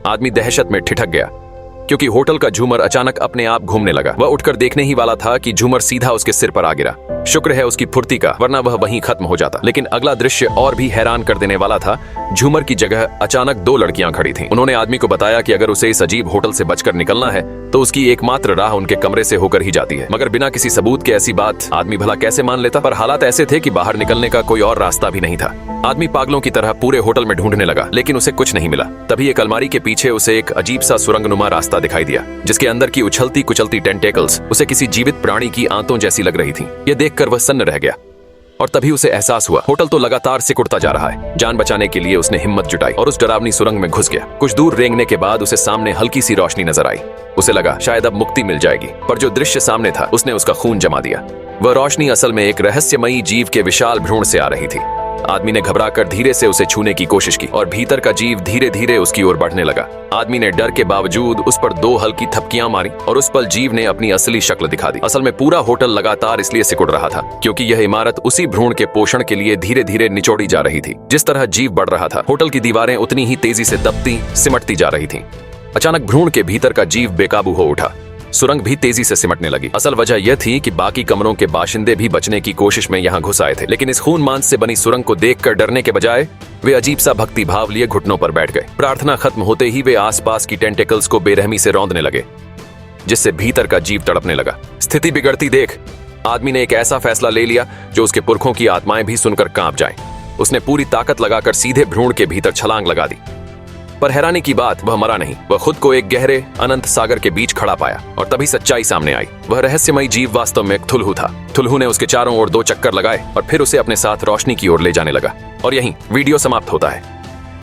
आदमी दहशत में ठिठक गया क्योंकि होटल का झूमर अचानक अपने आप घूमने लगा। वह उठकर देखने ही वाला था कि झूमर सीधा उसके सिर पर आ गिरा। शुक्र है उसकी फुर्ती का, वरना वह वहीं खत्म हो जाता। लेकिन अगला दृश्य और भी हैरान कर देने वाला था। झूमर की जगह अचानक 2 लड़कियां खड़ी थीं। उन्होंने आदमी को बताया कि अगर उसे इस अजीब होटल से बचकर निकलना है तो उसकी एकमात्र राह उनके कमरे से होकर ही जाती है। मगर बिना किसी सबूत के ऐसी बात आदमी भला कैसे मान लेता? पर हालात ऐसे थे कि बाहर निकलने का कोई और रास्ता भी नहीं था। आदमी पागलों की तरह पूरे होटल में ढूंढने लगा, लेकिन उसे कुछ नहीं मिला। तभी एक अलमारी के पीछे उसे एक अजीब सा सुरंगनुमा रास्ता दिखाई दिया, जिसके अंदर की उछलती कुचलती टेंटेकल्स उसे किसी जीवित प्राणी की आंतों जैसी लग रही थीं। यह देखकर वह सन्न रह गया और तभी उसे एहसास हुआ होटल तो लगातार सिकुड़ता जा रहा है। जान बचाने के लिए उसने हिम्मत जुटाई और उस डरावनी सुरंग में घुस गया। कुछ दूर रेंगने के बाद उसे सामने हल्की सी रोशनी नजर आई। उसे लगा शायद अब मुक्ति मिल जाएगी, पर जो दृश्य सामने था उसने उसका खून जमा दिया। वह रोशनी असल में एक रहस्यमयी जीव के विशाल भ्रूण से आ रही थी। आदमी ने घबराकर धीरे से उसे छूने की कोशिश की और भीतर का जीव धीरे धीरे उसकी ओर बढ़ने लगा। आदमी ने डर के बावजूद उस पर 2 हल्की थपकियां मारी और उस पल जीव ने अपनी असली शक्ल दिखा दी। असल में पूरा होटल लगातार इसलिए सिकुड़ रहा था क्योंकि यह इमारत उसी भ्रूण के पोषण के लिए धीरे धीरे निचोड़ी जा रही थी। जिस तरह जीव बढ़ रहा था, होटल की दीवारें उतनी ही तेजी से दबती सिमटती जा रही थीं। अचानक भ्रूण के भीतर का जीव बेकाबू हो उठा। सुरंग भी तेजी से सिमटने लगी। असल वजह यह थी कि बाकी कमरों के बाशिंदे भी बचने की कोशिश में यहाँ घुस आए थे, लेकिन इस खून मांस से बनी सुरंग को देखकर डरने के बजाय वे अजीब सा भक्ति भाव लिए घुटनों पर बैठ गए। प्रार्थना खत्म होते ही वे आसपास की टेंटेकल्स को बेरहमी से रौंदने लगे, जिससे भीतर का जीव तड़पने लगा। स्थिति बिगड़ती देख आदमी ने एक ऐसा फैसला ले लिया जो उसके पुरखों की आत्माएं भी सुनकर कांप जाएं। उसने पूरी ताकत लगाकर सीधे भ्रूण के भीतर छलांग लगा दी। पर हैरानी की बात, वह मरा नहीं। वह खुद को एक गहरे अनंत सागर के बीच खड़ा पाया और तभी सच्चाई सामने आई। वह रहस्यमयी जीव वास्तव में एक थुल्हू था। थुल्हू ने उसके चारों ओर 2 चक्कर लगाए और फिर उसे अपने साथ रोशनी की ओर ले जाने लगा। और यहीं वीडियो समाप्त होता है।